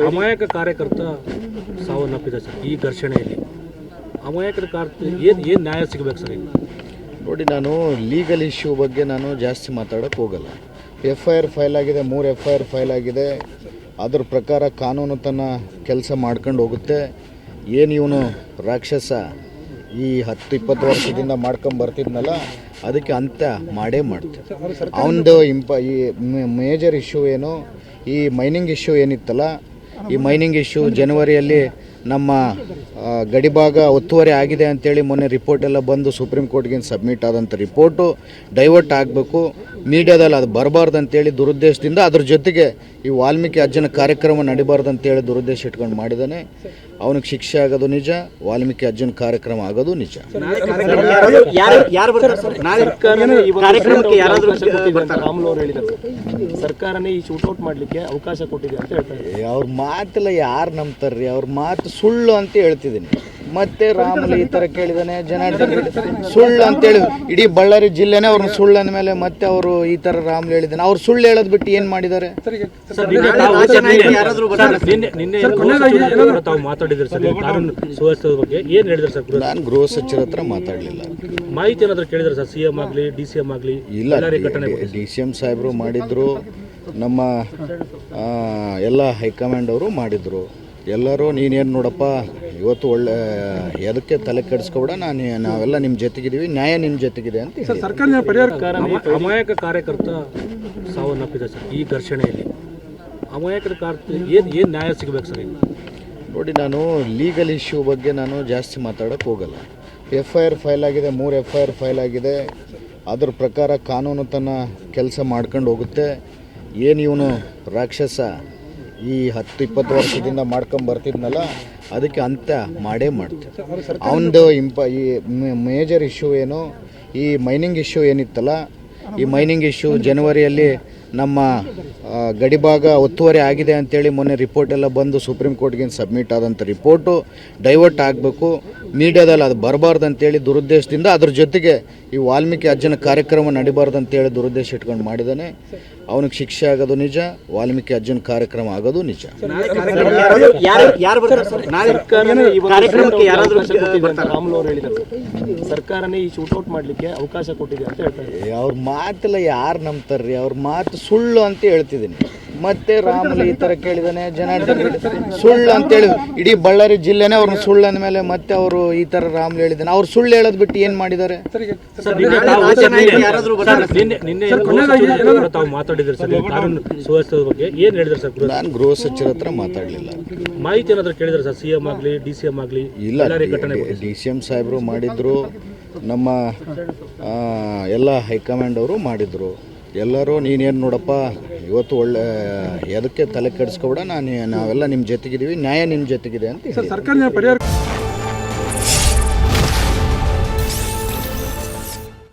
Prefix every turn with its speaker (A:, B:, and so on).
A: ಅಮಾಯಕ ಕಾರ್ಯಕರ್ತ ಸಾವನ್ನಪ್ಪಿದೆ ಸರ್ ಈ ಘರ್ಷಣೆಯಲ್ಲಿ. ಅಮಾಯಕರ ಏನು ನ್ಯಾಯ ಸಿಗಬೇಕು ಸರ್?
B: ನೋಡಿ, ನಾನು ಲೀಗಲ್ ಇಶ್ಯೂ ಬಗ್ಗೆ ನಾನು ಜಾಸ್ತಿ ಮಾತಾಡೋಕ್ಕೆ ಹೋಗಲ್ಲ. FIR ಫೈಲ್ ಆಗಿದೆ, 3 FIR ಫೈಲ್ ಆಗಿದೆ. ಅದ್ರ ಪ್ರಕಾರ ಕಾನೂನು ತನ್ನ ಕೆಲಸ ಮಾಡ್ಕೊಂಡು ಹೋಗುತ್ತೆ. ಏನು ಇವನು ರಾಕ್ಷಸ ಈ 10-20 ವರ್ಷದಿಂದ ಮಾಡ್ಕೊಂಡು ಬರ್ತಿದ್ನಲ್ಲ, ಅದಕ್ಕೆ ಅಂತ್ಯ ಮಾಡೇ ಮಾಡ್ತೀವಿ. ಅವನದು ಈ ಮೇಜರ್ ಇಶ್ಯೂ ಏನು, ಈ ಮೈನಿಂಗ್ ಇಶ್ಯೂ ಏನಿತ್ತಲ್ಲ, ಈ ಮೈನಿಂಗ್ ಇಶ್ಯೂ ಜನವರಿಯಲ್ಲಿ ನಮ್ಮ ಗಡಿಭಾಗ ಒತ್ತುವರಿ ಆಗಿದೆ ಅಂತೇಳಿ ಮೊನ್ನೆ ರಿಪೋರ್ಟ್ ಎಲ್ಲ ಬಂದು ಸುಪ್ರೀಂ ಕೋರ್ಟ್ಗೆ ಸಬ್ಮಿಟ್ ಆದಂಥ ರಿಪೋರ್ಟು ಡೈವರ್ಟ್ ಆಗಬೇಕು, ಮೀಡಿಯಾದಲ್ಲಿ ಅದು ಬರಬಾರ್ದು ಅಂತೇಳಿ ದುರುದ್ದೇಶದಿಂದ, ಅದ್ರ ಜೊತೆಗೆ ಈ ವಾಲ್ಮೀಕಿ ಅಜ್ಜನ ಕಾರ್ಯಕ್ರಮ ನಡಿಬಾರ್ದು ಅಂತೇಳಿ ದುರುದ್ದೇಶ ಇಟ್ಕೊಂಡು ಮಾಡಿದ್ದಾನೆ. ಅವನಿಗೆ ಶಿಕ್ಷೆ ಆಗೋದು ನಿಜ, ವಾಲ್ಮೀಕಿ ಅಜ್ಜನ ಕಾರ್ಯಕ್ರಮ ಆಗೋದು ನಿಜ.
A: ಸರ್ಕಾರನೇ ಈ ಶೂಟೌಟ್ ಮಾಡಲಿಕ್ಕೆ ಅವಕಾಶ ಕೊಟ್ಟಿದೆ ಅಂತ ಹೇಳ್ತಾರೆ.
B: ಅವ್ರ ಮಾತೆಲ್ಲ ಯಾರು ನಂಬ್ತಾರ್ರಿ? ಅವ್ರ ಮಾತು ಸುಳ್ಳು ಅಂತ ಹೇಳ್ತಿದ್ದೀನಿ. ಮತ್ತೆ ರಾಮುಲು ಈ ಥರ ಕೇಳಿದಾನೆ, ಜನಾರ್ದನ್ ಸುಳ್ಳು ಅಂತೇಳಿ ಇಡೀ ಬಳ್ಳಾರಿ ಜಿಲ್ಲೆನೇ ಅವ್ರನ್ನ ಸುಳ್ಳು ಅಂದಮೇಲೆ ಮತ್ತೆ ಅವರು ಈ ಥರ ರಾಮುಲು ಹೇಳಿದ್ದಾನೆ. ಅವ್ರು ಸುಳ್ಳು ಹೇಳೋದು ಬಿಟ್ಟು ಏನು ಮಾಡಿದ್ದಾರೆ? ನಾನು ಗೃಹ ಸಚಿವರ ಹತ್ರ ಮಾತಾಡಲಿಲ್ಲ.
A: ಮಾಹಿತಿ ಏನಾದರೂ ಕೇಳಿದ್ರೆ ಸರ್, CM ಆಗಲಿ DCM ಆಗಲಿ?
B: ಇಲ್ಲ, DCM ಸಾಹೇಬರು ಮಾಡಿದ್ರು, ನಮ್ಮ ಎಲ್ಲ ಹೈಕಮಾಂಡ್ ಅವರು ಮಾಡಿದ್ರು. ಎಲ್ಲರೂ ನೀನೇನು ನೋಡಪ್ಪ, ಇವತ್ತು ಒಳ್ಳೆ ಎದಕ್ಕೆ ತಲೆ ಕೆಡಿಸ್ಕೊಬೇಡ, ನಾವೆಲ್ಲ ನಿಮ್ಮ ಜೊತೆಗಿದ್ದೀವಿ, ನ್ಯಾಯ ನಿಮ್ಮ ಜೊತೆಗಿದೆ ಅಂತ.
A: ಅಮಾಯಕ ಕಾರ್ಯಕರ್ತ ಸಾವನ್ನಪ್ಪಿದೆ ಸರ್ ಈ ಘರ್ಷಣೆಯಲ್ಲಿ. ಅಮಾಯಕರ ಏನು ನ್ಯಾಯ ಸಿಗಬೇಕು ಸರ್?
B: ನೋಡಿ, ನಾನು ಲೀಗಲ್ ಇಶ್ಯೂ ಬಗ್ಗೆ ನಾನು ಜಾಸ್ತಿ ಮಾತಾಡೋಕ್ಕೆ ಹೋಗಲ್ಲ. FIR ಫೈಲ್ ಆಗಿದೆ, 3 FIR ಫೈಲ್ ಆಗಿದೆ. ಅದ್ರ ಪ್ರಕಾರ ಕಾನೂನು ತನ್ನ ಕೆಲಸ ಮಾಡ್ಕೊಂಡು ಹೋಗುತ್ತೆ. ಏನು ಇವನು ರಾಕ್ಷಸ ಈ 10-20 ವರ್ಷದಿಂದ ಮಾಡ್ಕೊಂಡು ಬರ್ತಿದ್ನಲ್ಲ, ಅದಕ್ಕೆ ಅಂತ್ಯ ಮಾಡೇ ಮಾಡ್ತೀವಿ. ಅವನದು ಈ ಮೇಜರ್ ಇಶ್ಯೂ ಏನು, ಈ ಮೈನಿಂಗ್ ಇಶ್ಯೂ ಏನಿತ್ತಲ್ಲ, ಈ ಮೈನಿಂಗ್ ಇಶ್ಯೂ ಜನವರಿಯಲ್ಲಿ ನಮ್ಮ ಗಡಿಭಾಗ ಒತ್ತುವರಿ ಆಗಿದೆ ಅಂತೇಳಿ ಮೊನ್ನೆ ರಿಪೋರ್ಟ್ ಎಲ್ಲ ಬಂದು ಸುಪ್ರೀಂ ಕೋರ್ಟ್ಗೆ ಸಬ್ಮಿಟ್ ಆದಂಥ ರಿಪೋರ್ಟು ಡೈವರ್ಟ್ ಆಗಬೇಕು, ಮೀಡಿಯಾದಲ್ಲಿ ಅದು ಬರಬಾರ್ದು ಅಂತೇಳಿ ದುರುದ್ದೇಶದಿಂದ, ಅದ್ರ ಜೊತೆಗೆ ಈ ವಾಲ್ಮೀಕಿ ಅಜ್ಜನ ಕಾರ್ಯಕ್ರಮ ನಡಿಬಾರ್ದು ಅಂತೇಳಿ ದುರುದ್ದೇಶ ಇಟ್ಕೊಂಡು ಮಾಡಿದ್ದಾನೆ. ಅವನಿಗೆ ಶಿಕ್ಷೆ ಆಗೋದು ನಿಜ, ವಾಲ್ಮೀಕಿ ಅಜ್ಜನ ಕಾರ್ಯಕ್ರಮ ಆಗೋದು ನಿಜ.
A: ಸರ್ಕಾರನೇ ಈ ಶೂಟೌಟ್ ಮಾಡಲಿಕ್ಕೆ ಅವಕಾಶ ಕೊಟ್ಟಿದೆ ಅಂತ ಹೇಳ್ತಾರೆ.
B: ಅವ್ರ ಮಾತೆಲ್ಲ ಯಾರು ನಂಬ್ತಾರ್ರಿ? ಅವ್ರ ಮಾತು ಸುಳ್ಳು ಅಂತ ಹೇಳ್ತಿದ್ದೀನಿ. ಮತ್ತೆ ರಾಮುಲು ಈ ಥರ ಕೇಳಿದಾನೆ, ಜನಾರ್ದನ್ ಸುಳ್ಳು ಅಂತೇಳಿ ಇಡೀ ಬಳ್ಳಾರಿ ಜಿಲ್ಲೆನೇ ಅವ್ರನ್ನ ಸುಳ್ಳು ಅಂದಮೇಲೆ ಮತ್ತೆ ಅವರು ಈ ಥರ ರಾಮುಲು ಹೇಳಿದ್ದಾನೆ. ಅವ್ರು ಸುಳ್ಳು ಹೇಳೋದು ಬಿಟ್ಟು ಏನು ಮಾಡಿದ್ದಾರೆ? ನಾನು ಗೃಹ ಸಚಿವರ ಹತ್ರ ಮಾತಾಡಲಿಲ್ಲ.
A: ಮಾಹಿತಿ ಏನಾದರೂ ಕೇಳಿದ್ರೆ ಸರ್, CM ಆಗಲಿ DCM ಆಗಲಿ?
B: ಇಲ್ಲ, DCM ಸಾಹೇಬರು ಮಾಡಿದ್ರು, ನಮ್ಮ ಎಲ್ಲ ಹೈಕಮಾಂಡ್ ಅವರು ಮಾಡಿದ್ರು. ಎಲ್ಲರೂ ನೀನೇನು ನೋಡಪ್ಪ, ಇವತ್ತು ಒಳ್ಳೆ ಎದಕ್ಕೆ ತಲೆ ಕೆಡಿಸ್ಕೊಬೇಡ, ನಾವೆಲ್ಲ ನಿಮ್ಮ ಜೊತೆಗಿದ್ದೀವಿ, ನ್ಯಾಯ ನಿಮ್ಮ ಜೊತೆಗಿದೆ ಅಂತ.